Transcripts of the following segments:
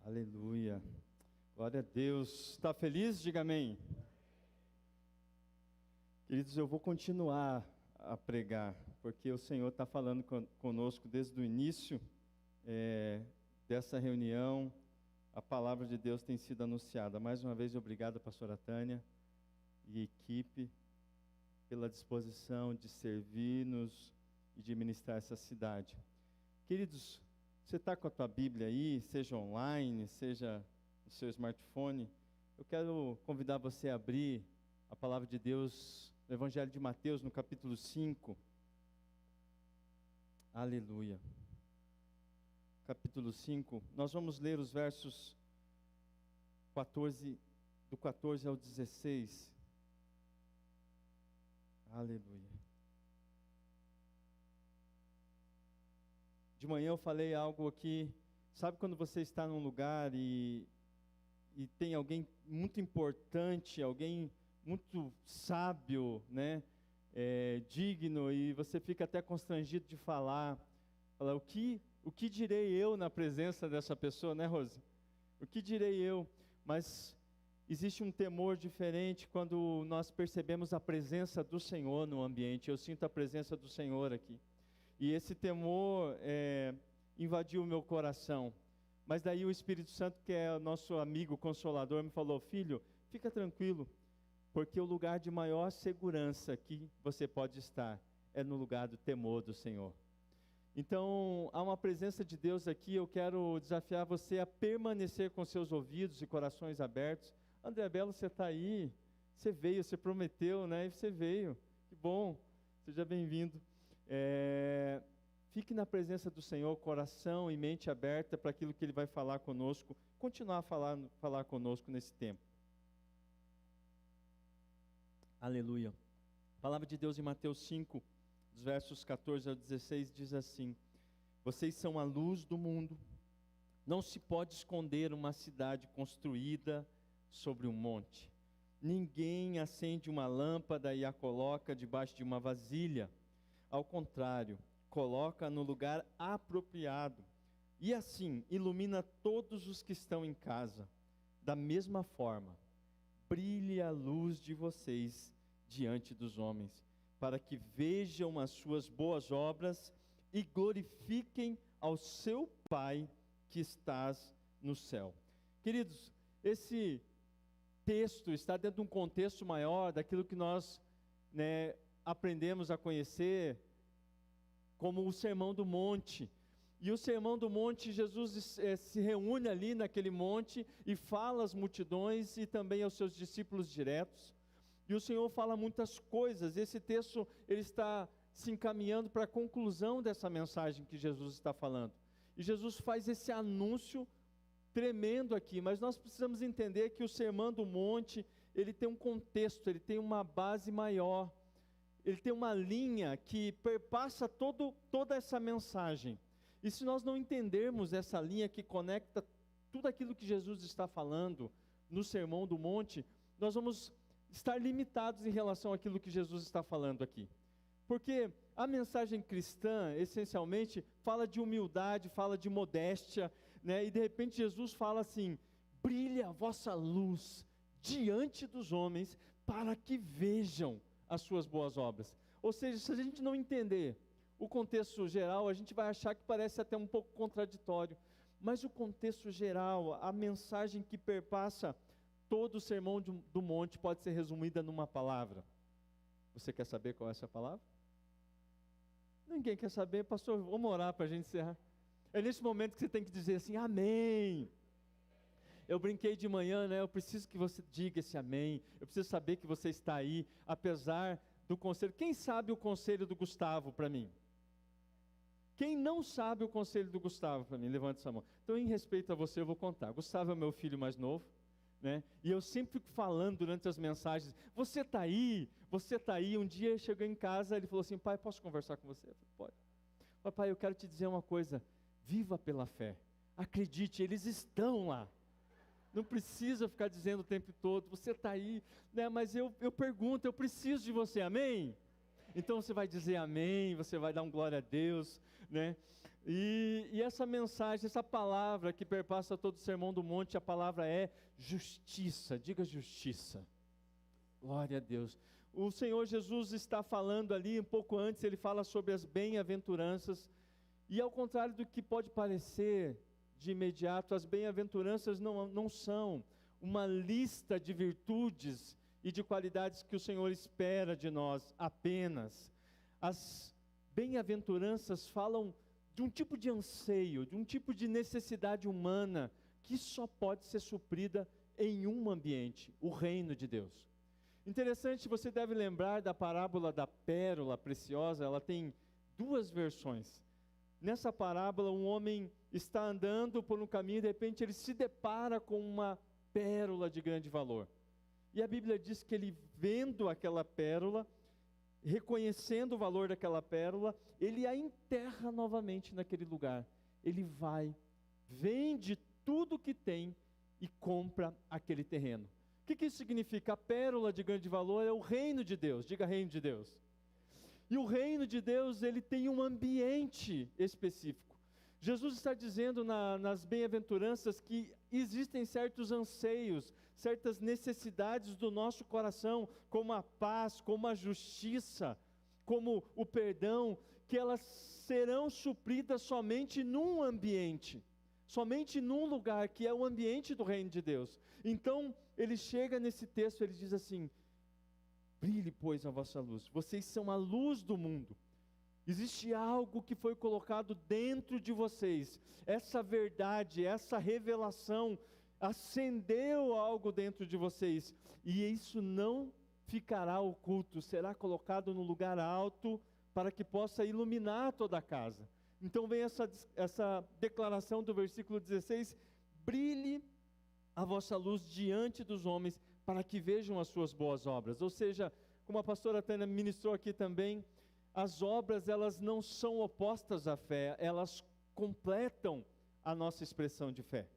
Aleluia. Glória a Deus. Está feliz? Diga amém. Queridos, eu vou continuar a pregar, porque o Senhor está falando conosco desde o início dessa reunião. A palavra de Deus tem sido anunciada. Mais uma vez, obrigado, pastora Tânia e equipe, pela disposição de servir-nos e de ministrar essa cidade. Queridos, você está com a tua Bíblia aí, seja online, seja no seu smartphone, eu quero convidar você a abrir a palavra de Deus no Evangelho de Mateus, no capítulo 5. Aleluia. Capítulo 5, nós vamos ler os versos 14, do 14 ao 16. Aleluia. De manhã eu falei algo aqui, sabe quando você está num lugar e tem alguém muito importante, alguém muito sábio, né, digno, e você fica até constrangido de falar, o que direi eu na presença dessa pessoa, né, Rose? O que direi eu? Mas existe um temor diferente quando nós percebemos a presença do Senhor no ambiente. Eu sinto a presença do Senhor aqui. E esse temor invadiu o meu coração. Mas daí o Espírito Santo, que é o nosso amigo consolador, me falou: filho, fica tranquilo, porque o lugar de maior segurança que você pode estar é no lugar do temor do Senhor. Então, há uma presença de Deus aqui. Eu quero desafiar você a permanecer com seus ouvidos e corações abertos. André Belo, você está aí, você veio, você prometeu, né? E você veio, que bom, seja bem-vindo. Fique na presença do Senhor, coração e mente aberta para aquilo que Ele vai falar conosco, continuar a falar conosco nesse tempo. Aleluia. A palavra de Deus em Mateus 5, dos versos 14 ao 16, diz assim: vocês são a luz do mundo. Não se pode esconder uma cidade construída sobre um monte. Ninguém acende uma lâmpada e a coloca debaixo de uma vasilha. Ao contrário, coloca no lugar apropriado, e assim ilumina todos os que estão em casa. Da mesma forma, brilhe a luz de vocês diante dos homens, para que vejam as suas boas obras e glorifiquem ao seu Pai que estás no céu. Queridos, esse texto está dentro de um contexto maior daquilo que nós, aprendemos a conhecer como o Sermão do Monte. E o Sermão do Monte, Jesus se reúne ali naquele monte e fala às multidões e também aos seus discípulos diretos. E o Senhor fala muitas coisas. Esse texto ele está se encaminhando para a conclusão dessa mensagem que Jesus está falando. E Jesus faz esse anúncio tremendo aqui, mas nós precisamos entender que o Sermão do Monte, ele tem um contexto, ele tem uma base maior. Ele tem uma linha que perpassa toda essa mensagem. E se nós não entendermos essa linha que conecta tudo aquilo que Jesus está falando no Sermão do Monte, nós vamos estar limitados em relação àquilo que Jesus está falando aqui. Porque a mensagem cristã, essencialmente, fala de humildade, fala de modéstia, né? E de repente Jesus fala assim: brilhe a vossa luz diante dos homens, para que vejam as suas boas obras. Ou seja, se a gente não entender o contexto geral, a gente vai achar que parece até um pouco contraditório. Mas o contexto geral, a mensagem que perpassa todo o Sermão do Monte pode ser resumida numa palavra. Você quer saber qual é essa palavra? Ninguém quer saber. Pastor, vamos orar para a gente encerrar. É nesse momento que você tem que dizer assim: amém. Eu brinquei de manhã, eu preciso que você diga esse amém. Eu preciso saber que você está aí, apesar do conselho. Quem sabe o conselho do Gustavo para mim? Quem não sabe o conselho do Gustavo para mim? Levante essa mão. Então, em respeito a você, eu vou contar. Gustavo é meu filho mais novo, e eu sempre fico falando durante as mensagens: você está aí, você está aí. Um dia chegou em casa, ele falou assim: pai, posso conversar com você? Eu falei: pode. Papai, eu quero te dizer uma coisa: viva pela fé, acredite, eles estão lá. Não precisa ficar dizendo o tempo todo: você está aí, mas eu pergunto, eu preciso de você, amém? Então você vai dizer amém, você vai dar um glória a Deus, E essa mensagem, essa palavra que perpassa todo o Sermão do Monte, a palavra é justiça. Diga justiça. Glória a Deus. O Senhor Jesus está falando ali, um pouco antes, ele fala sobre as bem-aventuranças. E ao contrário do que pode parecer de imediato, as bem-aventuranças não são uma lista de virtudes e de qualidades que o Senhor espera de nós apenas. As bem-aventuranças falam de um tipo de anseio, de um tipo de necessidade humana que só pode ser suprida em um ambiente, o reino de Deus. Interessante, você deve lembrar da parábola da pérola preciosa, ela tem duas versões. Nessa parábola, um homem está andando por um caminho e de repente ele se depara com uma pérola de grande valor. E a Bíblia diz que ele, vendo aquela pérola, reconhecendo o valor daquela pérola, ele a enterra novamente naquele lugar. Ele vai, vende tudo que tem e compra aquele terreno. O que isso significa? A pérola de grande valor é o reino de Deus. Diga reino de Deus. E o reino de Deus, ele tem um ambiente específico. Jesus está dizendo nas bem-aventuranças que existem certos anseios, certas necessidades do nosso coração, como a paz, como a justiça, como o perdão, que elas serão supridas somente num ambiente, somente num lugar, que é o ambiente do reino de Deus. Então, ele chega nesse texto, ele diz assim: brilhe, pois, a vossa luz, vocês são a luz do mundo. Existe algo que foi colocado dentro de vocês, essa verdade, essa revelação, acendeu algo dentro de vocês, e isso não ficará oculto, será colocado no lugar alto, para que possa iluminar toda a casa. Então vem essa declaração do versículo 16, brilhe a vossa luz diante dos homens, para que vejam as suas boas obras. Ou seja, como a pastora Tânia ministrou aqui também, as obras, elas não são opostas à fé, elas completam a nossa expressão de fé.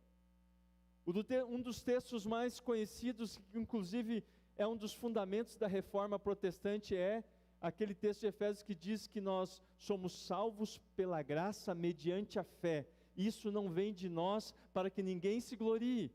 Um dos textos mais conhecidos, que inclusive é um dos fundamentos da reforma protestante, é aquele texto de Efésios que diz que nós somos salvos pela graça mediante a fé. Isso não vem de nós para que ninguém se glorie.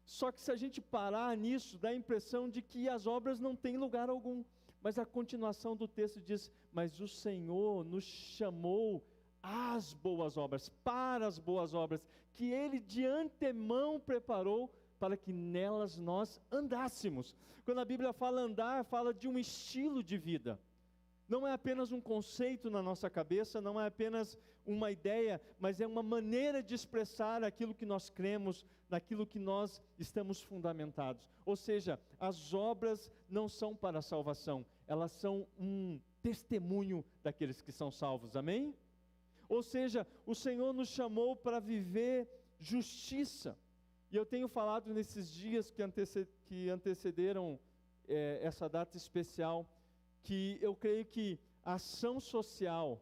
Só que se a gente parar nisso, dá a impressão de que as obras não têm lugar algum. Mas a continuação do texto diz: mas o Senhor nos chamou às boas obras, para as boas obras, que Ele de antemão preparou para que nelas nós andássemos. Quando a Bíblia fala andar, fala de um estilo de vida. Não é apenas um conceito na nossa cabeça, não é apenas uma ideia, mas é uma maneira de expressar aquilo que nós cremos, naquilo que nós estamos fundamentados. Ou seja, as obras não são para a salvação, elas são um testemunho daqueles que são salvos, amém? Ou seja, o Senhor nos chamou para viver justiça. E eu tenho falado nesses dias que antecederam essa data especial, que eu creio que a ação social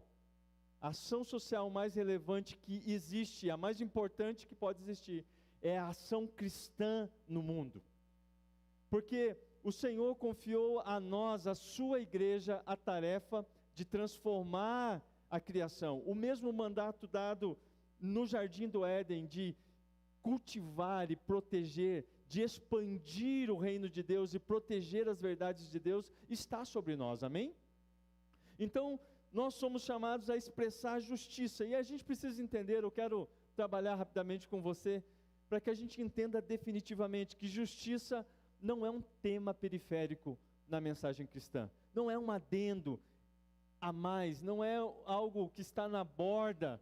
mais relevante que existe, a mais importante que pode existir, é a ação cristã no mundo. Porque o Senhor confiou a nós, a sua igreja, a tarefa de transformar a criação. O mesmo mandato dado no Jardim do Éden, de cultivar e proteger, de expandir o reino de Deus e proteger as verdades de Deus, está sobre nós, amém? Então, nós somos chamados a expressar justiça, e a gente precisa entender, eu quero trabalhar rapidamente com você, para que a gente entenda definitivamente que justiça não é um tema periférico na mensagem cristã, não é um adendo a mais, não é algo que está na borda,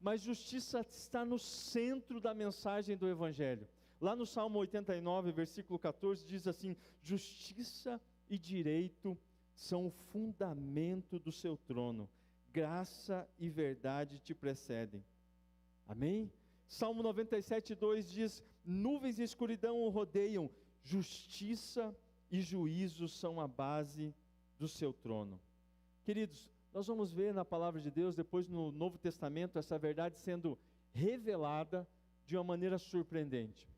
mas justiça está no centro da mensagem do Evangelho. Lá no Salmo 89, versículo 14, diz assim: justiça e direito são o fundamento do seu trono, graça e verdade te precedem. Amém? Salmo 97, 2 diz: nuvens e escuridão o rodeiam, justiça e juízo são a base do seu trono. Queridos, nós vamos ver na palavra de Deus, depois no Novo Testamento, essa verdade sendo revelada de uma maneira surpreendente.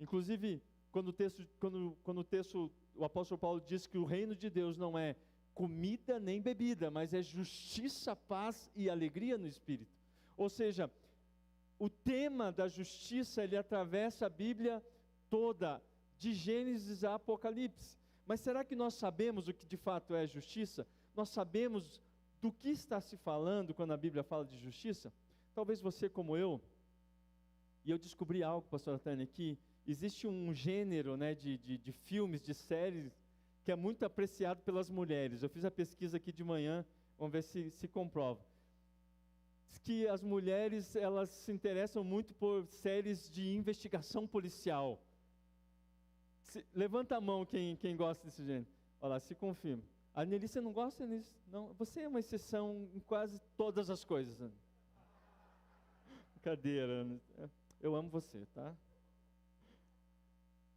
Inclusive, quando o texto, o apóstolo Paulo diz que o reino de Deus não é comida nem bebida, mas é justiça, paz e alegria no Espírito. Ou seja, o tema da justiça, ele atravessa a Bíblia toda, de Gênesis a Apocalipse. Mas será que nós sabemos o que de fato é justiça? Nós sabemos do que está se falando quando a Bíblia fala de justiça? Talvez você como eu, e eu descobri algo, pastora Tânia, que existe um gênero, né, de filmes, de séries, que é muito apreciado pelas mulheres. Eu fiz a pesquisa aqui de manhã, vamos ver se comprova. Diz que as mulheres, elas se interessam muito por séries de investigação policial. Levanta a mão quem gosta desse gênero. Olha lá, se confirma. A Nelly, você não gosta, Nelly? Não, você é uma exceção em quase todas as coisas. Brincadeira. Eu amo você, tá?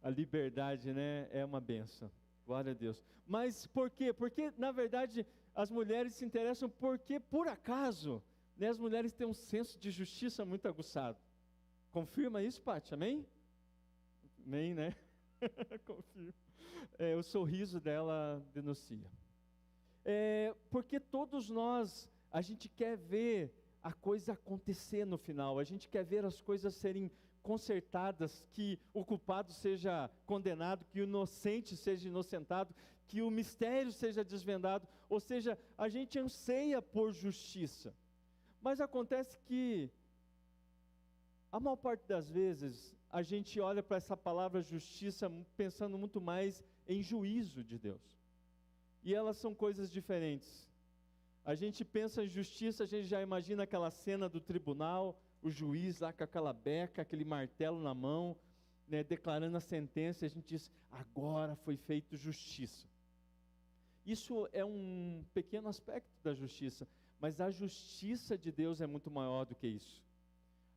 A liberdade, né, é uma benção. Glória a Deus. Mas por quê? Porque, na verdade, as mulheres se interessam porque, por acaso, né, as mulheres têm um senso de justiça muito aguçado. Confirma isso, Paty? Amém? Amém, né? Confirmo. O sorriso dela denuncia. Porque todos nós, a gente quer ver a coisa acontecer no final, a gente quer ver as coisas serem consertadas, que o culpado seja condenado, que o inocente seja inocentado, que o mistério seja desvendado, ou seja, a gente anseia por justiça. Mas acontece que, a maior parte das vezes, a gente olha para essa palavra justiça pensando muito mais em juízo de Deus. E elas são coisas diferentes. A gente pensa em justiça, a gente já imagina aquela cena do tribunal, o juiz lá com aquela beca, aquele martelo na mão, né, declarando a sentença, e a gente diz, agora foi feito justiça. Isso é um pequeno aspecto da justiça, mas a justiça de Deus é muito maior do que isso.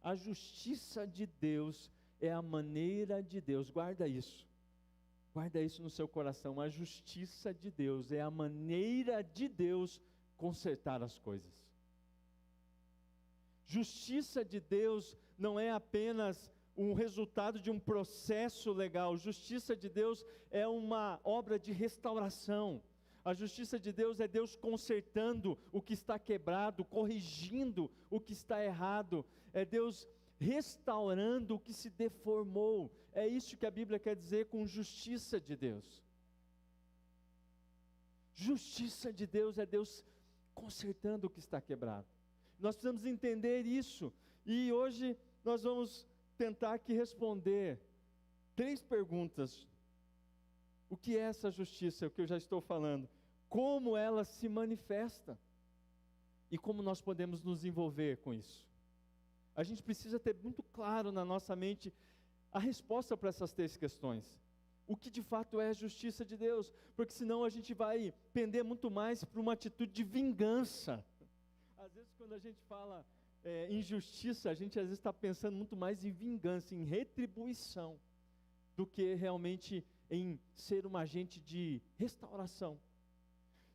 A justiça de Deus é a maneira de Deus, guarda isso no seu coração, a justiça de Deus é a maneira de Deus consertar as coisas. Justiça de Deus não é apenas um resultado de um processo legal, justiça de Deus é uma obra de restauração. A justiça de Deus é Deus consertando o que está quebrado, corrigindo o que está errado, é Deus restaurando o que se deformou. É isso que a Bíblia quer dizer com justiça de Deus. Justiça de Deus é Deus consertando o que está quebrado. Nós precisamos entender isso, e hoje nós vamos tentar aqui responder 3 perguntas. O que é essa justiça, o que eu já estou falando? Como ela se manifesta? E como nós podemos nos envolver com isso? A gente precisa ter muito claro na nossa mente a resposta para essas 3 questões. O que de fato é a justiça de Deus? Porque senão a gente vai pender muito mais para uma atitude de vingança. Às vezes quando a gente fala em justiça, a gente às vezes está pensando muito mais em vingança, em retribuição, do que realmente em ser um agente de restauração.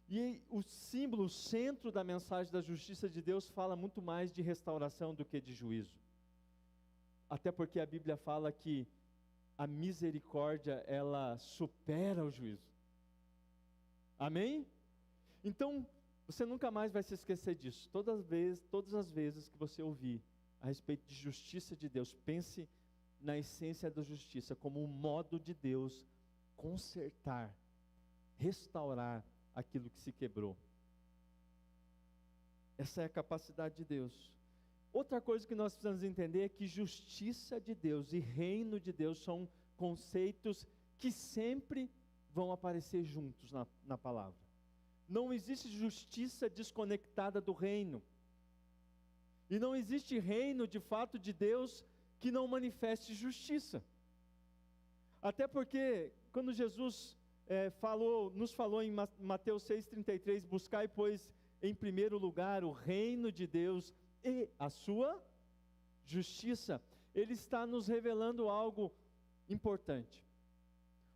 E o símbolo, o centro da mensagem da justiça de Deus fala muito mais de restauração do que de juízo. Até porque a Bíblia fala que a misericórdia, ela supera o juízo. Amém? Então, você nunca mais vai se esquecer disso. Todas as vezes que você ouvir a respeito de justiça de Deus, pense na essência da justiça como um modo de Deus consertar, restaurar aquilo que se quebrou. Essa é a capacidade de Deus. Outra coisa que nós precisamos entender é que justiça de Deus e reino de Deus são conceitos que sempre vão aparecer juntos na palavra. Não existe justiça desconectada do reino. E não existe reino de fato de Deus que não manifeste justiça. Até porque quando Jesus nos falou em Mateus 6,33, buscai, pois, em primeiro lugar o reino de Deus e a sua justiça, Ele está nos revelando algo importante.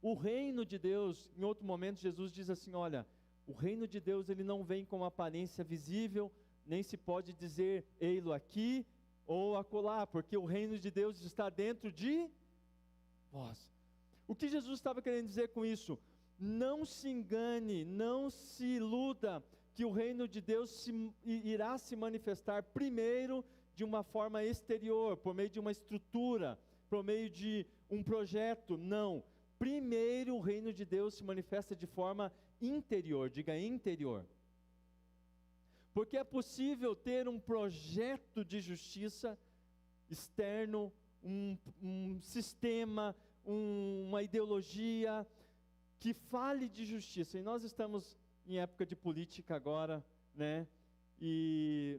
O reino de Deus, em outro momento Jesus diz assim, olha, o reino de Deus ele não vem com aparência visível, nem se pode dizer, ei-lo aqui ou acolá, porque o reino de Deus está dentro de vós. O que Jesus estava querendo dizer com isso? Não se engane, não se iluda, que o reino de Deus irá se manifestar primeiro de uma forma exterior, por meio de uma estrutura, por meio de um projeto. Não. Primeiro o reino de Deus se manifesta de forma interior, diga interior. Porque é possível ter um projeto de justiça externo, um sistema, uma ideologia que fale de justiça. E nós estamos em época de política agora, né? E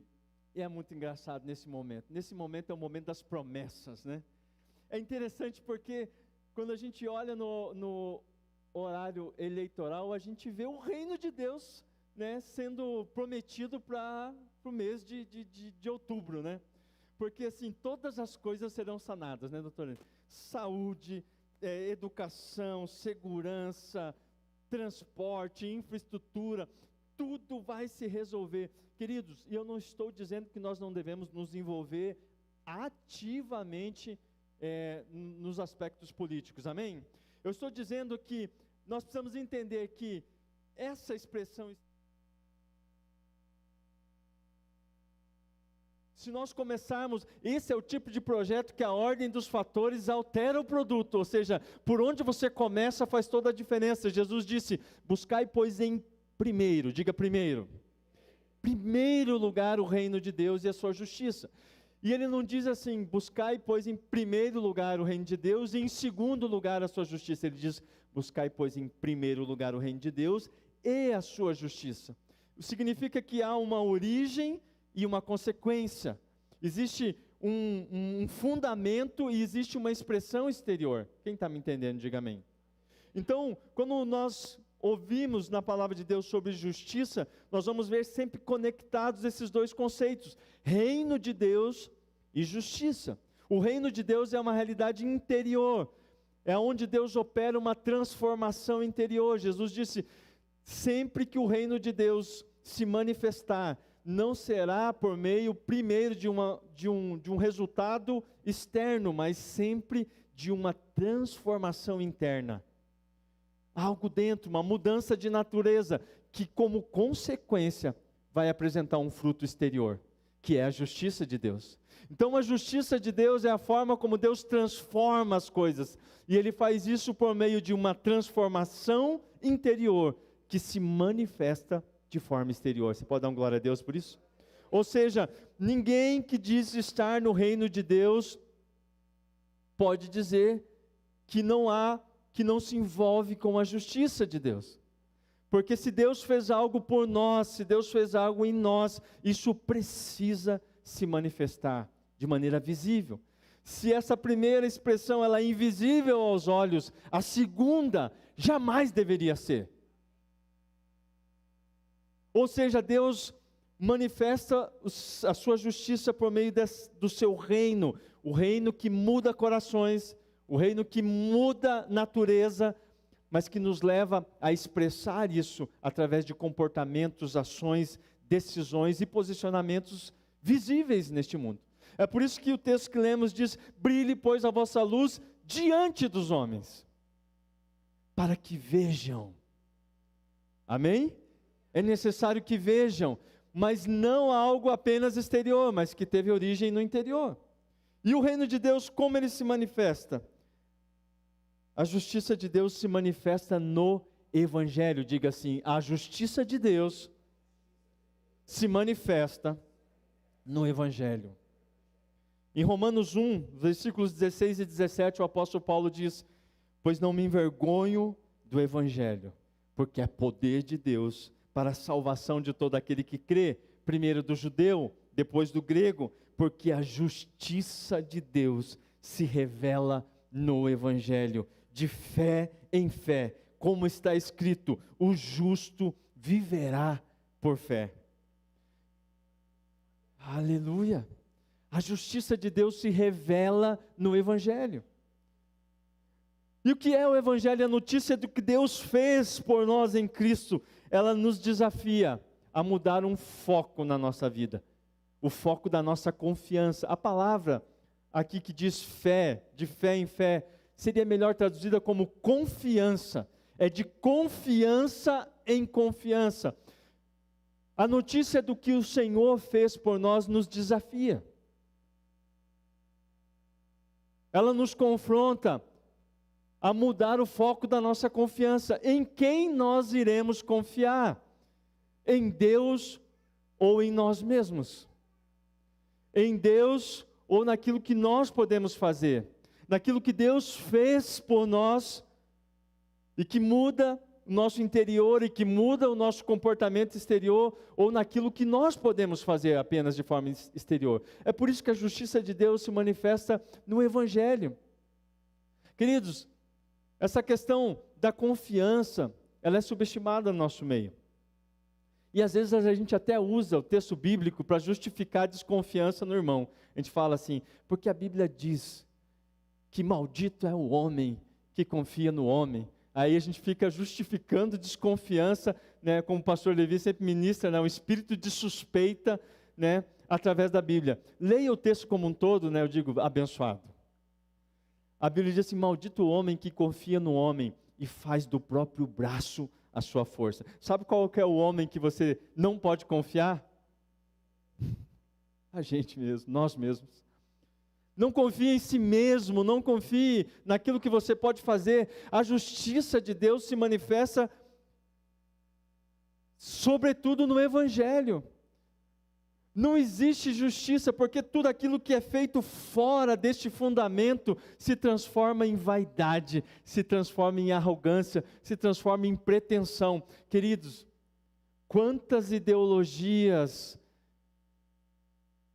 é muito engraçado nesse momento. Nesse momento é o momento das promessas, né? É interessante porque quando a gente olha no horário eleitoral, a gente vê o reino de Deus, né, sendo prometido para o mês de outubro, né? Porque assim, todas as coisas serão sanadas, né, doutor? Saúde, educação, segurança, transporte, infraestrutura, tudo vai se resolver. Queridos, e eu não estou dizendo que nós não devemos nos envolver ativamente nos aspectos políticos, amém? Eu estou dizendo que nós precisamos entender que essa expressão, se nós começarmos, esse é o tipo de projeto que a ordem dos fatores altera o produto, ou seja, por onde você começa faz toda a diferença. Jesus disse, buscai pois em primeiro, diga primeiro lugar o reino de Deus e a sua justiça. E ele não diz assim, buscai pois em primeiro lugar o reino de Deus e em segundo lugar a sua justiça. Ele diz, buscai pois em primeiro lugar o reino de Deus e a sua justiça. Significa que há uma origem e uma consequência. Existe um fundamento e existe uma expressão exterior. Quem está me entendendo, diga amém. Então, quando nós ouvimos na palavra de Deus sobre justiça, nós vamos ver sempre conectados esses dois conceitos, reino de Deus e justiça. O reino de Deus é uma realidade interior, é onde Deus opera uma transformação interior. Jesus disse, sempre que o reino de Deus se manifestar, não será por meio primeiro de um resultado externo, mas sempre de uma transformação interna. Algo dentro, uma mudança de natureza, que como consequência vai apresentar um fruto exterior, que é a justiça de Deus. Então a justiça de Deus é a forma como Deus transforma as coisas, e Ele faz isso por meio de uma transformação interior, que se manifesta de forma exterior. Você pode dar uma glória a Deus por isso? Ou seja, ninguém que diz estar no reino de Deus, pode dizer que não se envolve com a justiça de Deus. Porque se Deus fez algo por nós, se Deus fez algo em nós, isso precisa se manifestar de maneira visível. Se essa primeira expressão ela é invisível aos olhos, a segunda jamais deveria ser. Ou seja, Deus manifesta a sua justiça por meio do seu reino, o reino que muda corações, o reino que muda natureza, mas que nos leva a expressar isso através de comportamentos, ações, decisões e posicionamentos visíveis neste mundo. É por isso que o texto que lemos diz, brilhe pois a vossa luz diante dos homens, para que vejam. Amém? É necessário que vejam, mas não algo apenas exterior, mas que teve origem no interior. E o reino de Deus, como ele se manifesta? A justiça de Deus se manifesta no Evangelho. Diga assim, a justiça de Deus se manifesta no Evangelho. Em Romanos 1, versículos 16 e 17, o apóstolo Paulo diz, pois não me envergonho do Evangelho, porque é poder de Deus para a salvação de todo aquele que crê, primeiro do judeu, depois do grego, porque a justiça de Deus se revela no Evangelho, de fé em fé, como está escrito, o justo viverá por fé. Aleluia! A justiça de Deus se revela no Evangelho. E o que é o Evangelho? A notícia do que Deus fez por nós em Cristo. Ela nos desafia a mudar um foco na nossa vida, o foco da nossa confiança. A palavra aqui que diz fé, de fé em fé, seria melhor traduzida como confiança, é de confiança em confiança. A notícia do que o Senhor fez por nós nos desafia. ela nos confronta a mudar o foco da nossa confiança. Em quem nós iremos confiar? Em Deus ou em nós mesmos? Em Deus ou naquilo que nós podemos fazer? Naquilo que Deus fez por nós e que muda o nosso interior e que muda o nosso comportamento exterior, ou naquilo que nós podemos fazer apenas de forma exterior. É por isso que a justiça de Deus se manifesta no Evangelho. Queridos, essa questão da confiança, ela é subestimada no nosso meio. E às vezes a gente até usa o texto bíblico para justificar a desconfiança no irmão. A gente fala assim, porque a Bíblia diz que maldito é o homem que confia no homem. Aí a gente fica justificando desconfiança, né, como o pastor Levi sempre ministra, né, um espírito de suspeita, né, através da Bíblia. Leia o texto como um todo, né, eu digo abençoado. A Bíblia diz assim, maldito o homem que confia no homem e faz do próprio braço a sua força. Sabe qual que é o homem que você não pode confiar? A gente mesmo, nós mesmos. Não confie em si mesmo, não confie naquilo que você pode fazer. A justiça de Deus se manifesta, sobretudo no Evangelho. Não existe justiça, porque tudo aquilo que é feito fora deste fundamento se transforma em vaidade, se transforma em arrogância, se transforma em pretensão. Queridos, quantas ideologias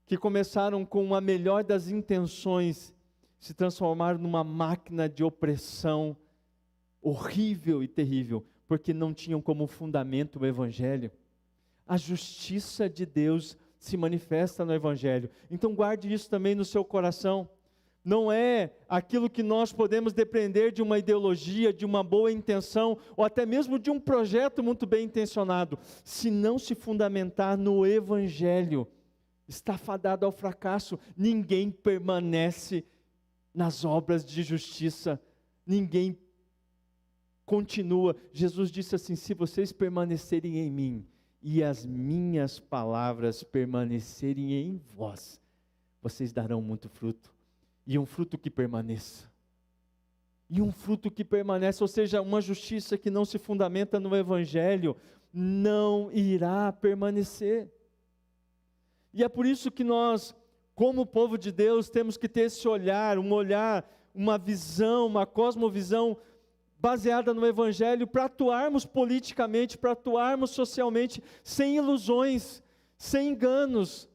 que começaram com a melhor das intenções, se transformaram numa máquina de opressão horrível e terrível, porque não tinham como fundamento o Evangelho. A justiça de Deus se manifesta no Evangelho. Então guarde isso também no seu coração. Não é aquilo que nós podemos depender de uma ideologia, de uma boa intenção, ou até mesmo de um projeto muito bem intencionado, se não se fundamentar no Evangelho, está fadado ao fracasso. Ninguém permanece nas obras de justiça, ninguém continua. Jesus disse assim, se vocês permanecerem em mim, e as minhas palavras permanecerem em vós, vocês darão muito fruto, e um fruto que permaneça, e um fruto que permanece, ou seja, uma justiça que não se fundamenta no Evangelho, não irá permanecer. E é por isso que nós, como povo de Deus, temos que ter esse olhar, uma visão, uma cosmovisão baseada no Evangelho, para atuarmos politicamente, para atuarmos socialmente, sem ilusões, sem enganos,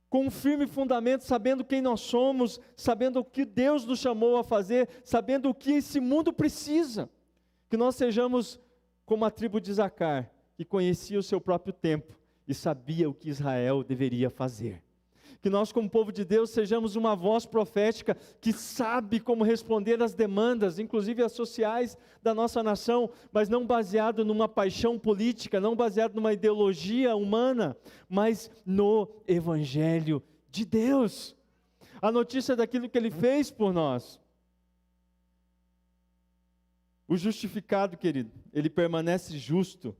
com um firme fundamento, sabendo quem nós somos, sabendo o que Deus nos chamou a fazer, sabendo o que esse mundo precisa, que nós sejamos como a tribo de Zacar, que conhecia o seu próprio tempo, e sabia o que Israel deveria fazer. Que nós, como povo de Deus, sejamos uma voz profética que sabe como responder às demandas, inclusive as sociais da nossa nação, mas não baseado numa paixão política, não baseado numa ideologia humana, mas no Evangelho de Deus. A notícia daquilo que Ele fez por nós. O justificado, querido, ele permanece justo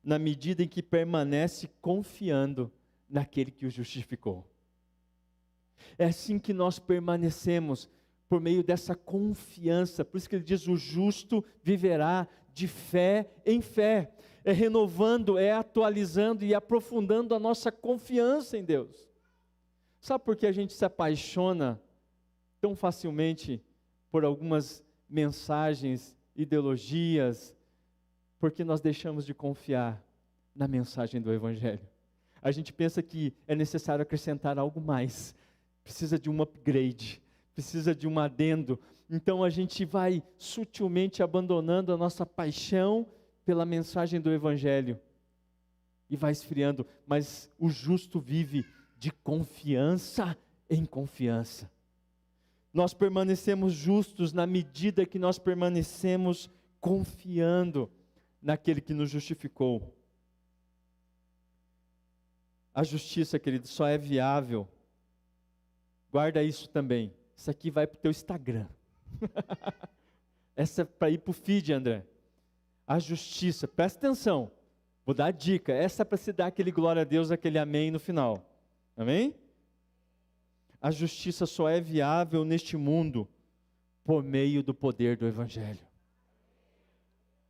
na medida em que permanece confiando naquele que o justificou. É assim que nós permanecemos, por meio dessa confiança. Por isso que ele diz, o justo viverá de fé em fé. É renovando, é atualizando e aprofundando a nossa confiança em Deus. Sabe por que a gente se apaixona tão facilmente por algumas mensagens, ideologias? Porque nós deixamos de confiar na mensagem do Evangelho. A gente pensa que é necessário acrescentar algo mais, precisa de um upgrade, precisa de um adendo. Então a gente vai sutilmente abandonando a nossa paixão pela mensagem do Evangelho e vai esfriando, mas o justo vive de confiança em confiança. Nós permanecemos justos na medida que nós permanecemos confiando naquele que nos justificou. A justiça, querido, só é viável. Guarda isso também. Isso aqui vai para o teu Instagram. Essa é para ir para o feed, André. A justiça, presta atenção. Vou dar a dica. Essa é para se dar aquele glória a Deus, aquele amém no final. Amém? a justiça só é viável neste mundo por meio do poder do Evangelho.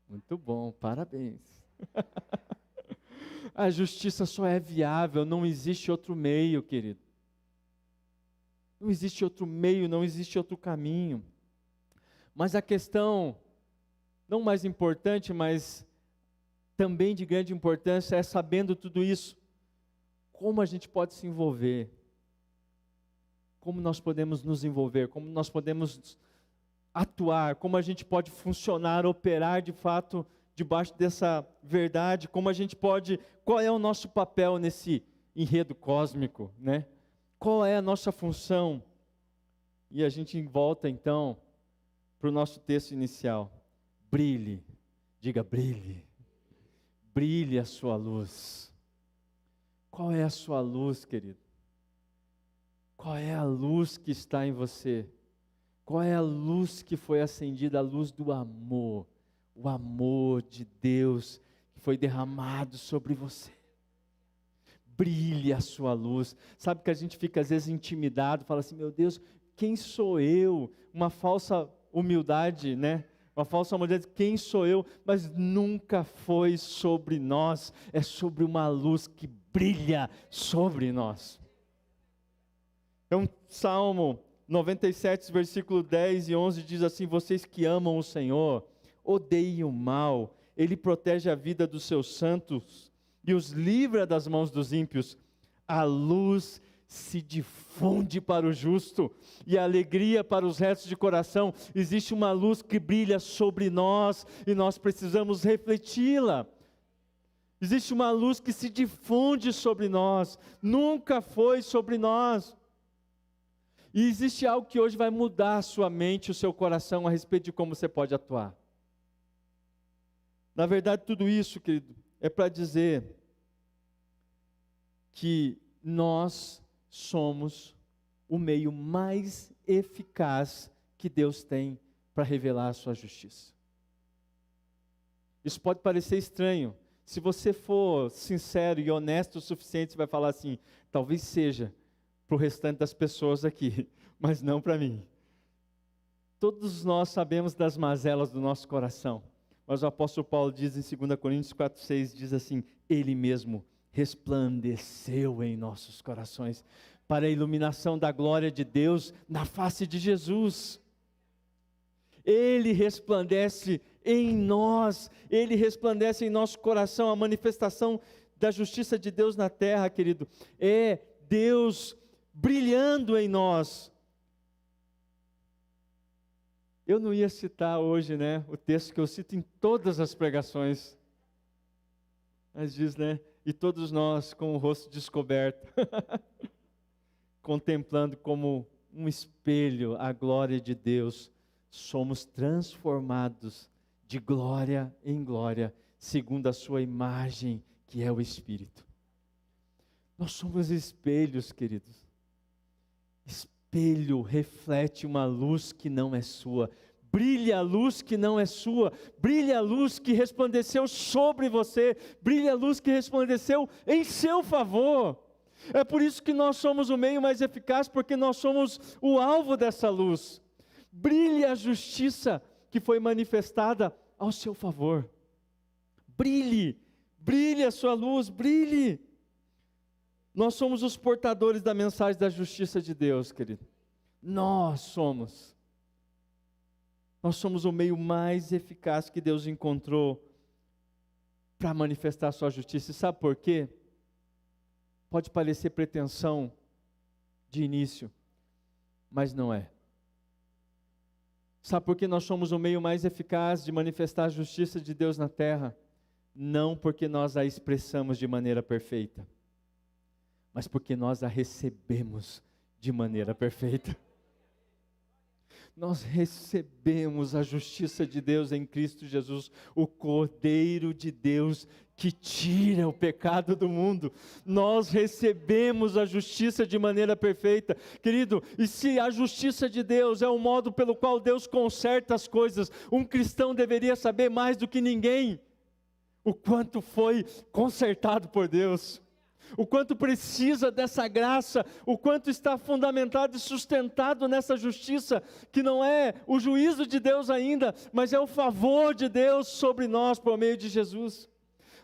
Muito bom, parabéns. A justiça só é viável, não existe outro meio, querido. Não existe outro meio, não existe outro caminho. Mas a questão, não mais importante, mas também de grande importância, é sabendo tudo isso, como a gente pode se envolver. Como nós podemos nos envolver, como nós podemos atuar, como a gente pode funcionar, operar de fato debaixo dessa verdade, como a gente pode, qual é o nosso papel nesse enredo cósmico, né? Qual é a nossa função? E a gente volta então para o nosso texto inicial. Brilhe, diga brilhe, brilhe a sua luz. Qual é a sua luz, querido? Qual é a luz que está em você? Qual é a luz que foi acendida? A luz do amor. O amor de Deus que foi derramado sobre você. Brilhe a sua luz. Sabe que a gente fica às vezes intimidado, fala assim, meu Deus, quem sou eu? Uma falsa humildade, né? Uma falsa humildade, quem sou eu? Mas nunca foi sobre nós, é sobre uma luz que brilha sobre nós. Então, Salmo 97, versículo 10 e 11 diz assim, vocês que amam o Senhor, odeiem o mal, Ele protege a vida dos seus santos e os livra das mãos dos ímpios. A luz se difunde para o justo e a alegria para os retos de coração. Existe uma luz que brilha sobre nós e nós precisamos refleti-la. Existe uma luz que se difunde sobre nós, nunca foi sobre nós. E existe algo que hoje vai mudar a sua mente, o seu coração a respeito de como você pode atuar. Na verdade, tudo isso, querido, é para dizer que nós somos o meio mais eficaz que Deus tem para revelar a sua justiça. Isso pode parecer estranho. Se você for sincero e honesto o suficiente, você vai falar assim, talvez seja para o restante das pessoas aqui, mas não para mim. Todos nós sabemos das mazelas do nosso coração, mas o apóstolo Paulo diz em 2 Coríntios 4,6, diz assim, Ele mesmo resplandeceu em nossos corações, para a iluminação da glória de Deus na face de Jesus. Ele resplandece em nós, Ele resplandece em nosso coração, a manifestação da justiça de Deus na terra, querido, é Deus brilhando em nós. Eu não ia citar hoje, né, o texto que eu cito em todas as pregações, mas diz, né, e todos nós com o rosto descoberto, contemplando como um espelho a glória de Deus, somos transformados de glória em glória, segundo a sua imagem, que é o Espírito. Nós somos espelhos, queridos. Espelho reflete uma luz que não é sua. Brilha a luz que não é sua. Brilha a luz que resplandeceu sobre você. Brilha a luz que resplandeceu em seu favor. É por isso que nós somos o meio mais eficaz, porque nós somos o alvo dessa luz. Brilha a justiça que foi manifestada ao seu favor. Brilhe, brilhe a sua luz, brilhe. Nós somos os portadores da mensagem da justiça de Deus, querido. Nós somos o meio mais eficaz que Deus encontrou para manifestar a sua justiça. E sabe por quê? Pode parecer pretensão de início, mas não é. Sabe por que nós somos o meio mais eficaz de manifestar a justiça de Deus na terra? Não porque nós a expressamos de maneira perfeita, mas porque nós a recebemos de maneira perfeita. Nós recebemos a justiça de Deus em Cristo Jesus, o Cordeiro de Deus que tira o pecado do mundo. Nós recebemos a justiça de maneira perfeita. Querido, e se a justiça de Deus é o modo pelo qual Deus conserta as coisas, um cristão deveria saber mais do que ninguém o quanto foi consertado por Deus. o quanto precisa dessa graça, o quanto está fundamentado e sustentado nessa justiça, que não é o juízo de Deus ainda, mas é o favor de Deus sobre nós por meio de Jesus.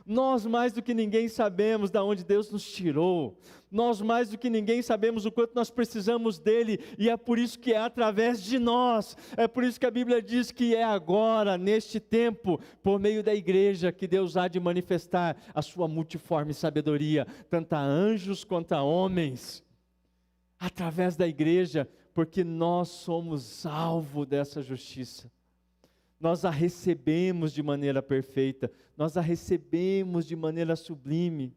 Nós mais do que ninguém sabemos de onde Deus nos tirou, nós mais do que ninguém sabemos o quanto nós precisamos dEle, e é por isso que é através de nós, é por isso que a Bíblia diz que é agora, neste tempo, por meio da igreja, que Deus há de manifestar a sua multiforme sabedoria, tanto a anjos quanto a homens, através da igreja, porque nós somos alvo dessa justiça. Nós a recebemos de maneira perfeita, nós a recebemos de maneira sublime.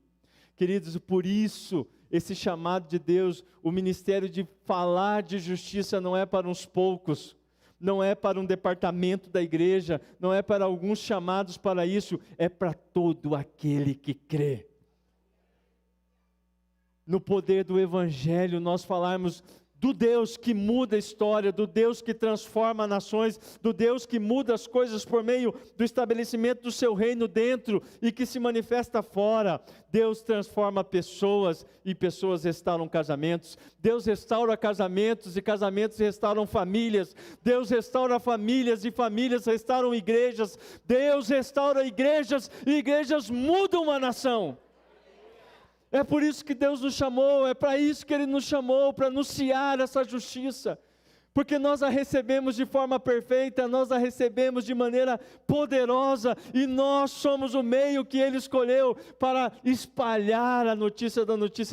Queridos, por isso, esse chamado de Deus, o ministério de falar de justiça não é para uns poucos, não é para um departamento da igreja, não é para alguns chamados para isso, é para todo aquele que crê. No poder do Evangelho, nós falarmos do Deus que muda a história, do Deus que transforma nações, do Deus que muda as coisas por meio do estabelecimento do seu reino dentro e que se manifesta fora. Deus transforma pessoas e pessoas restauram casamentos. Deus restaura casamentos e casamentos restauram famílias. Deus restaura famílias e famílias restauram igrejas. Deus restaura igrejas e igrejas mudam uma nação. É por isso que Deus nos chamou, é para isso que Ele nos chamou, para anunciar essa justiça, porque nós a recebemos de forma perfeita, nós a recebemos de maneira poderosa, e nós somos o meio que Ele escolheu para espalhar a notícia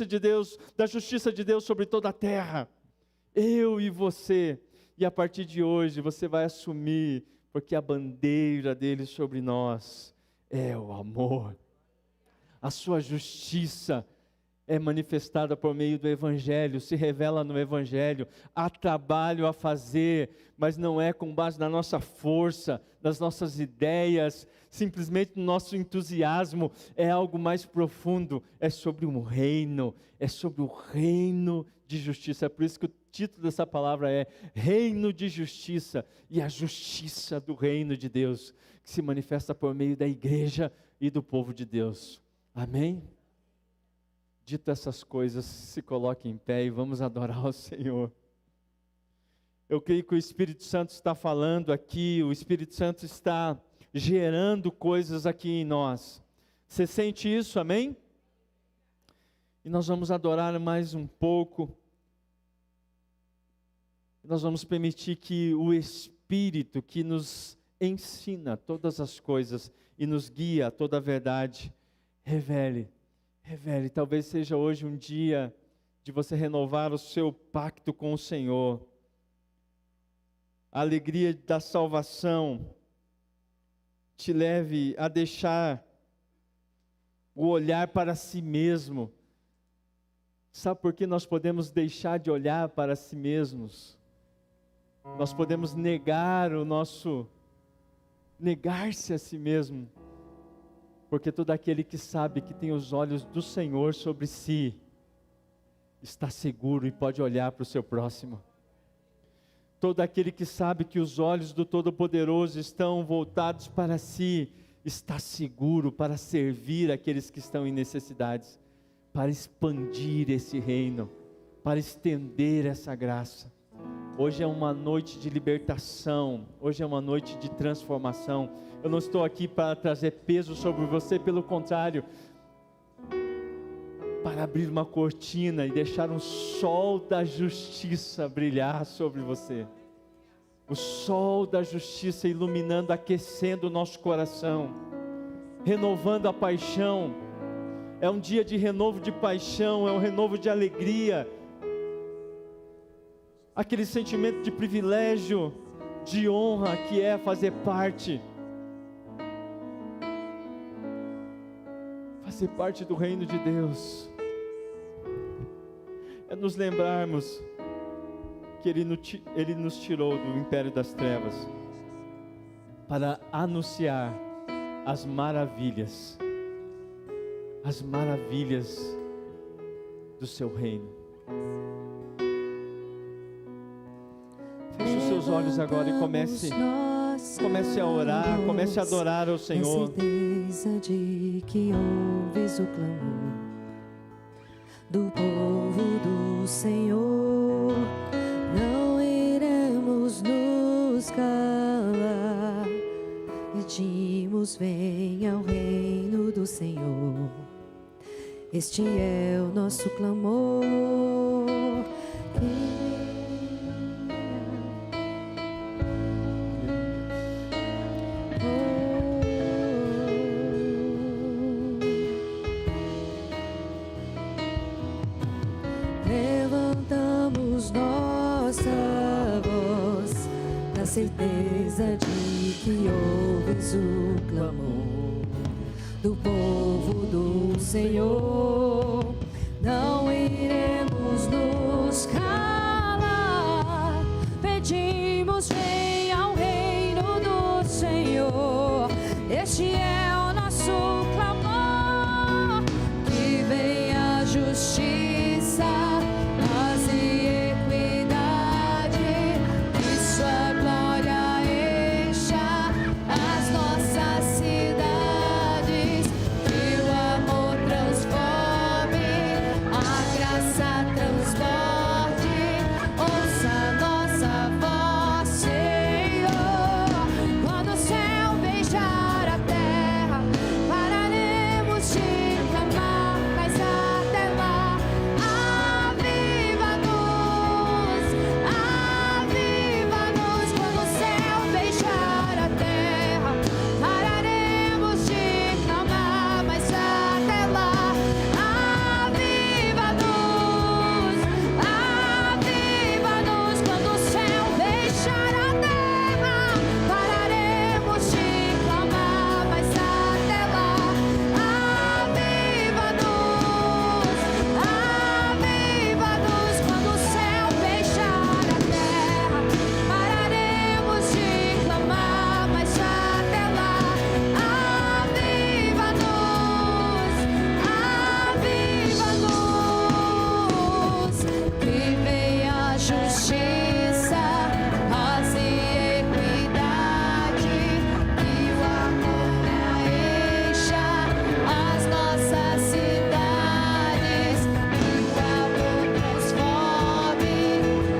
de Deus, da justiça de Deus sobre toda a terra. Eu e você, e a partir de hoje você vai assumir, porque a bandeira dele sobre nós é o amor. A sua justiça é manifestada por meio do Evangelho, se revela no Evangelho. Há trabalho a fazer, mas não é com base na nossa força, nas nossas ideias, simplesmente no nosso entusiasmo. É algo mais profundo, é sobre um reino, é sobre o reino de justiça. É por isso que o título dessa palavra é Reino de Justiça, e a justiça do reino de Deus, que se manifesta por meio da igreja e do povo de Deus. Amém? Dito essas coisas, se coloque em pé e vamos adorar o Senhor. Eu creio que o Espírito Santo está falando aqui, o Espírito Santo está gerando coisas aqui em nós. Você sente isso, amém? E nós vamos adorar mais um pouco. Nós vamos permitir que o Espírito que nos ensina todas as coisas e nos guia a toda a verdade, revele, talvez seja hoje um dia de você renovar o seu pacto com o Senhor. A alegria da salvação te leve a deixar o olhar para si mesmo. Sabe por que nós podemos deixar de olhar para si mesmos? Nós podemos negar-se a si mesmo. Porque todo aquele que sabe que tem os olhos do Senhor sobre si, está seguro e pode olhar para o seu próximo. Todo aquele que sabe que os olhos do Todo-Poderoso estão voltados para si, está seguro para servir aqueles que estão em necessidades, para expandir esse reino, para estender essa graça. Hoje é uma noite de libertação, hoje é uma noite de transformação. Eu não estou aqui para trazer peso sobre você, pelo contrário, para abrir uma cortina e deixar um sol da justiça brilhar sobre você. O sol da justiça iluminando, aquecendo o nosso coração, renovando a paixão. É um dia de renovo de paixão, é um renovo de alegria. Aquele sentimento de privilégio, de honra que é fazer parte do reino de Deus. É nos lembrarmos que Ele nos tirou do império das trevas para anunciar as maravilhas do seu reino. Feche os seus olhos agora e comece a orar, comece a adorar ao Senhor. A certeza de que ouves o clamor do povo do Senhor. Não iremos nos calar. Pedimos, venha ao reino do Senhor. Este é o nosso clamor. Levantamos nossa voz na certeza de que ouves o clamor do povo do Senhor. Não iremos nos calar. Pedimos, venha ao reino do Senhor. Este é o nosso clamor. Que venha a justiça, paz e equidade, que sua glória encha as nossas cidades, que o amor transforme, a graça transporte. Ouça nossa voz, Senhor. Quando o céu beijar a terra, pararemos de clamar, mas até lá, aviva-nos, aviva-nos. Quando o céu beijar a terra, pararemos de clamar, mas até lá, aviva-nos, aviva-nos. Quando o céu beijar a terra, pararemos de clamar, mas até lá, aviva-nos, aviva-nos. Quando o céu beijar a terra, pararemos de clamar, mas até lá, aviva-nos, aviva-nos. Que venha a justiça, paz e equidade, que o amor encha as nossas cidades, que o amor transforme,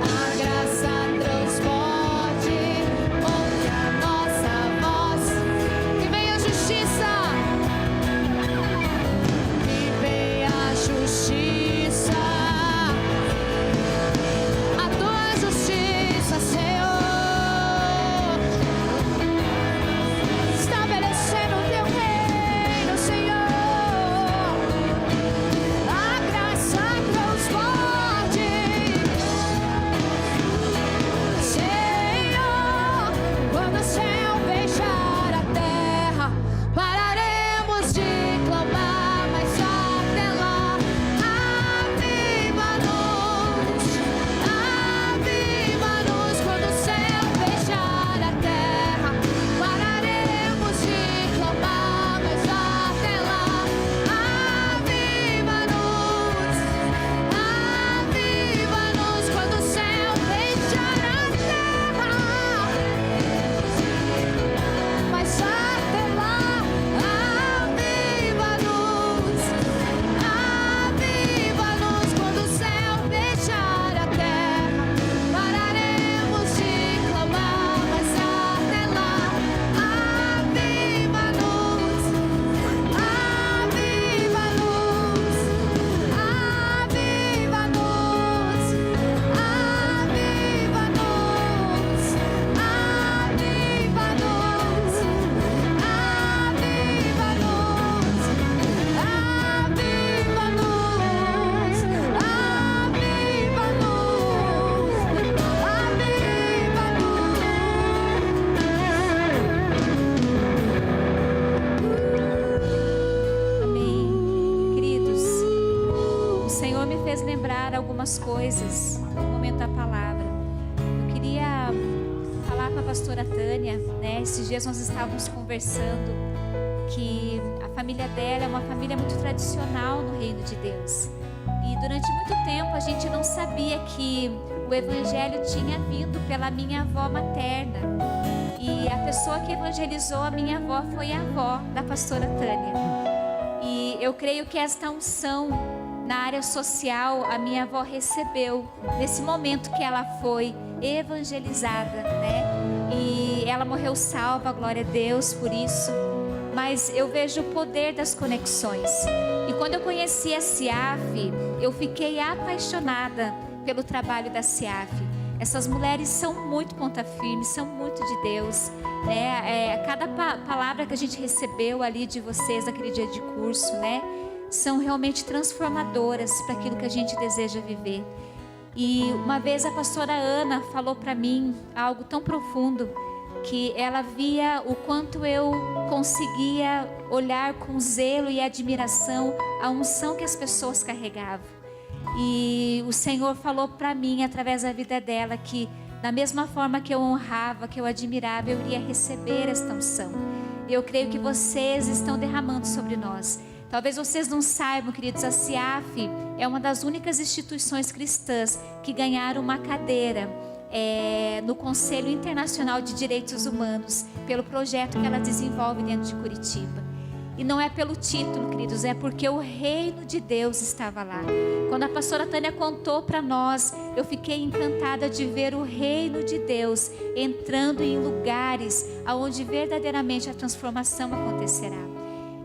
a graça transporte. Ouve a nossa voz. Que venha a justiça, que venha a justiça, a tua justiça, Senhor, estabelecendo o teu reino, Senhor. A graça transporte, Senhor. Quando o céu beijar a terra, pararemos de clamar, mas até lá, aviva-nos, aviva-nos. Quando o céu beijar a terra, pararemos de clamar, mas até lá, aviva-nos, aviva-nos. Quando o céu beijar a terra, mas até lá, aviva-nos, aviva-nos. Quando o céu beijar a terra, pararemos de clamar, mas até lá, aviva-nos, aviva-nos, aviva-nos, aviva-nos, aviva-nos, Amém. Queridos, o Senhor me fez lembrar algumas coisas no momento da palavra. Eu queria falar com a pastora Tânia, né? Esses dias nós estávamos conversando que a família dela é uma família muito tradicional no reino de Deus. E durante muito tempo a gente não sabia que o evangelho tinha vindo pela minha avó materna. E a pessoa que evangelizou a minha avó foi a avó da pastora Tânia. E eu creio que esta unção na área social, a minha avó recebeu, nesse momento que ela foi evangelizada, né? E ela morreu salva, glória a Deus por isso. Mas eu vejo o poder das conexões. E quando eu conheci a CIAF, eu fiquei apaixonada pelo trabalho da CIAF. Essas mulheres são muito ponta firme, são muito de Deus, né? Cada palavra que a gente recebeu ali de vocês naquele dia de curso, né? São realmente transformadoras para aquilo que a gente deseja viver. E uma vez a pastora Ana falou para mim algo tão profundo, que ela via o quanto eu conseguia olhar com zelo e admiração a unção que as pessoas carregavam. E o Senhor falou para mim, através da vida dela, que da mesma forma que eu honrava, que eu admirava, eu iria receber esta unção. E eu creio que vocês estão derramando sobre nós. Talvez vocês não saibam, queridos, a CIAF é uma das únicas instituições cristãs que ganharam uma cadeira no Conselho Internacional de Direitos Humanos, pelo projeto que ela desenvolve dentro de Curitiba. E não é pelo título, queridos, é porque o reino de Deus estava lá. Quando a pastora Tânia contou para nós, eu fiquei encantada de ver o reino de Deus entrando em lugares onde verdadeiramente a transformação acontecerá.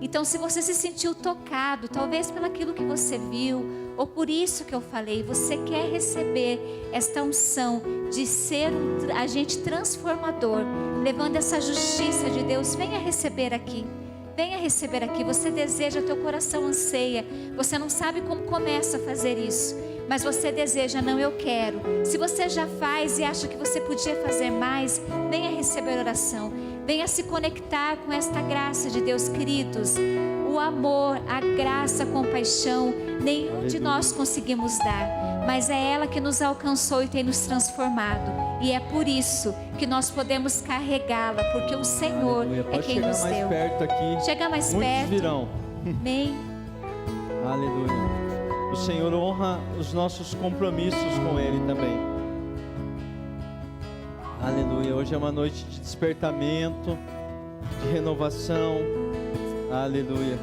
Então, se você se sentiu tocado, talvez pelo aquilo que você viu, ou por isso que eu falei, você quer receber esta unção de ser um agente transformador, levando essa justiça de Deus, venha receber aqui. Venha receber aqui. Você deseja, teu coração anseia. Você não sabe como começa a fazer isso, mas você deseja, não, eu quero. Se você já faz e acha que você podia fazer mais, venha receber oração. Venha se conectar com esta graça de Deus, queridos. O amor, a graça, a compaixão, nenhum de nós conseguimos dar, mas é ela que nos alcançou e tem nos transformado. E é por isso que nós podemos carregá-la, porque o Senhor é quem nos deu. Chegar mais perto aqui. Chega mais muitos perto. Virão. Amém. Aleluia. O Senhor honra os nossos compromissos com Ele também. Aleluia. Hoje é uma noite de despertamento, de renovação. Aleluia.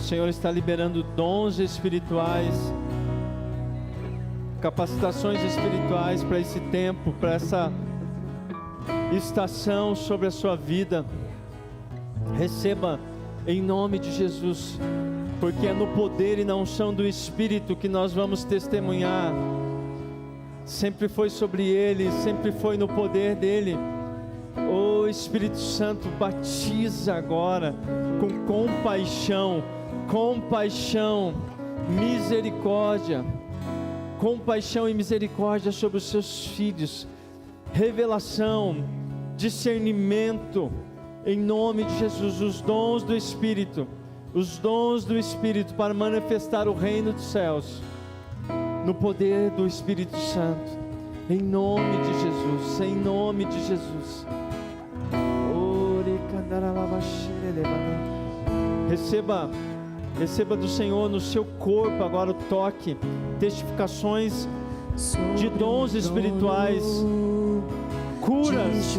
O Senhor está liberando dons espirituais capacitações espirituais para esse tempo, para essa estação sobre a sua vida. Receba em nome de Jesus, porque é no poder e na unção do Espírito que nós vamos testemunhar. Sempre foi sobre Ele, sempre foi no poder dEle. Oh Espírito Santo, batiza agora com compaixão, misericórdia, compaixão e misericórdia sobre os seus filhos, revelação, discernimento, em nome de Jesus, os dons do Espírito para manifestar o reino dos céus, no poder do Espírito Santo, em nome de Jesus, em nome de Jesus. Receba do Senhor no seu corpo agora o toque, testificações de dons espirituais, curas,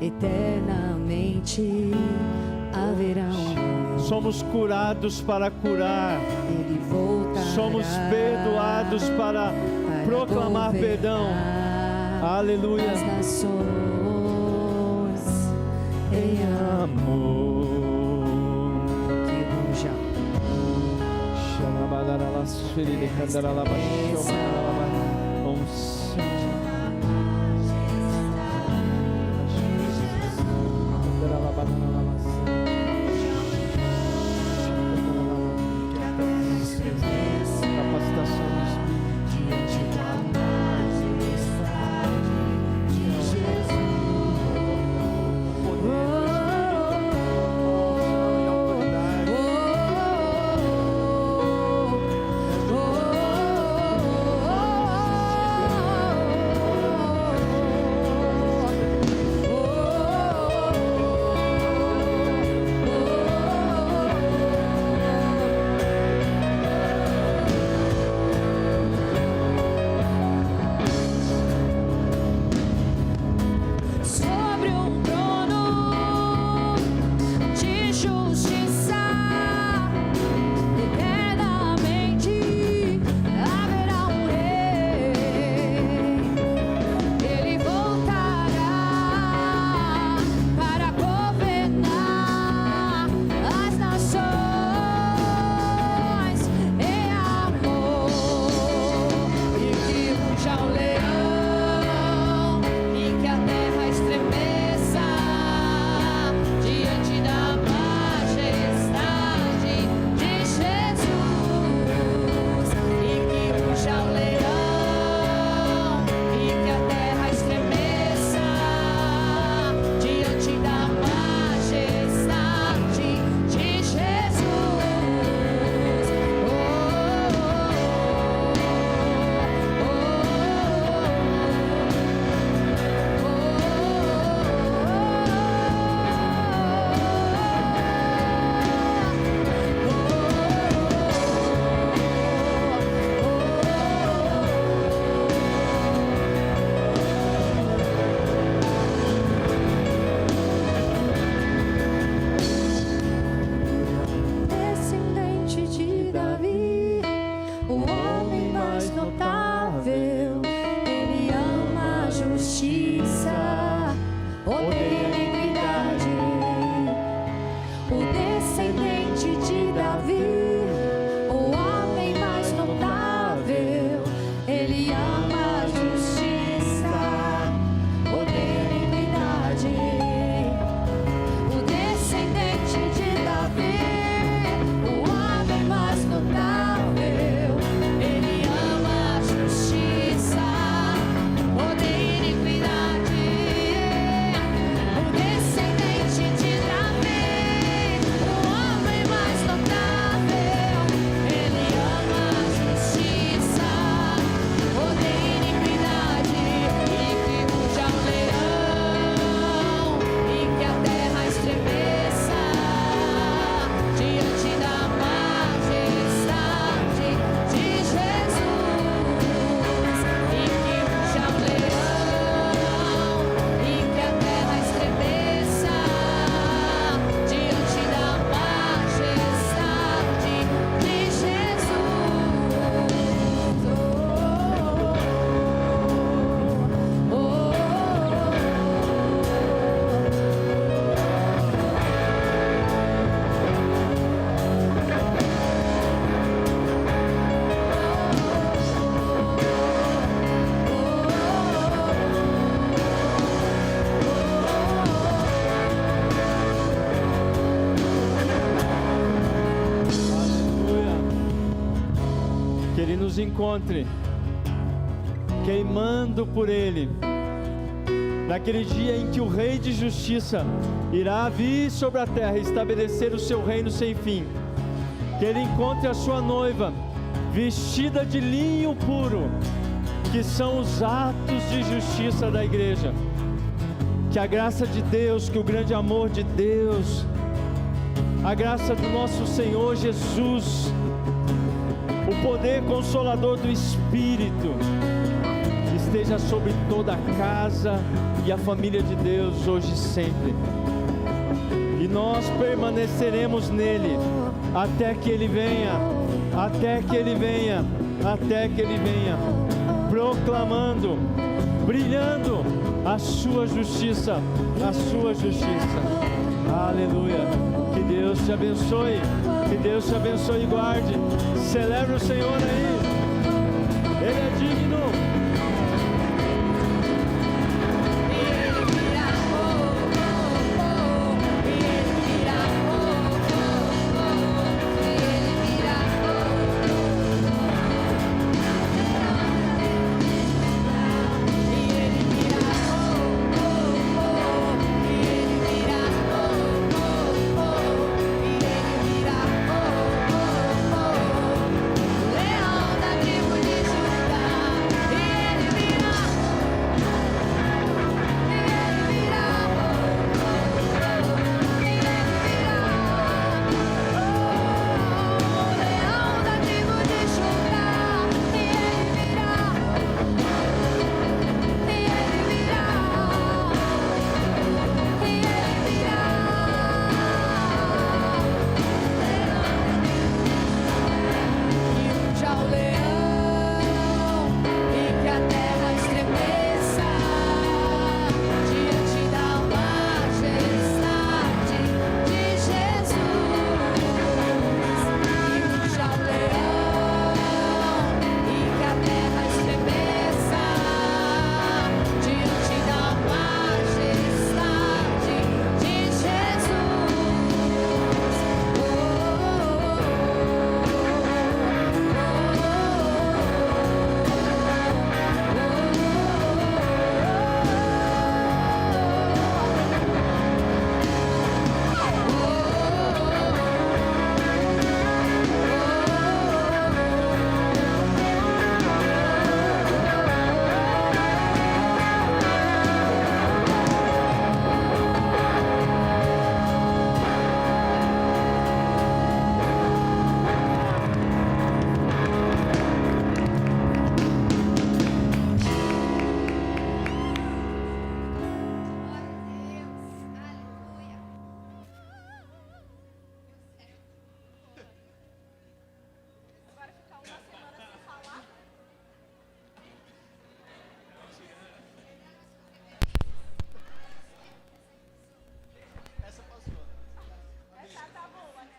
eternamente haverão. Somos curados para curar, Ele voltará, somos perdoados para proclamar perdão. Aleluia. As nações em amor. Que bom já. nos encontre, queimando por Ele, naquele dia em que o Rei de Justiça irá vir sobre a terra e estabelecer o seu reino sem fim. Que Ele encontre a sua noiva, vestida de linho puro, que são os atos de justiça da igreja. Que a graça de Deus, que o grande amor de Deus, a graça do nosso Senhor Jesus, o poder consolador do Espírito, esteja sobre toda a casa e a família de Deus hoje e sempre. E nós permaneceremos nele até que Ele venha, até que Ele venha, até que Ele venha, proclamando, brilhando a sua justiça, a sua justiça. Aleluia. Que Deus te abençoe, que Deus te abençoe e guarde. Celebre o Senhor aí, Ele é digno.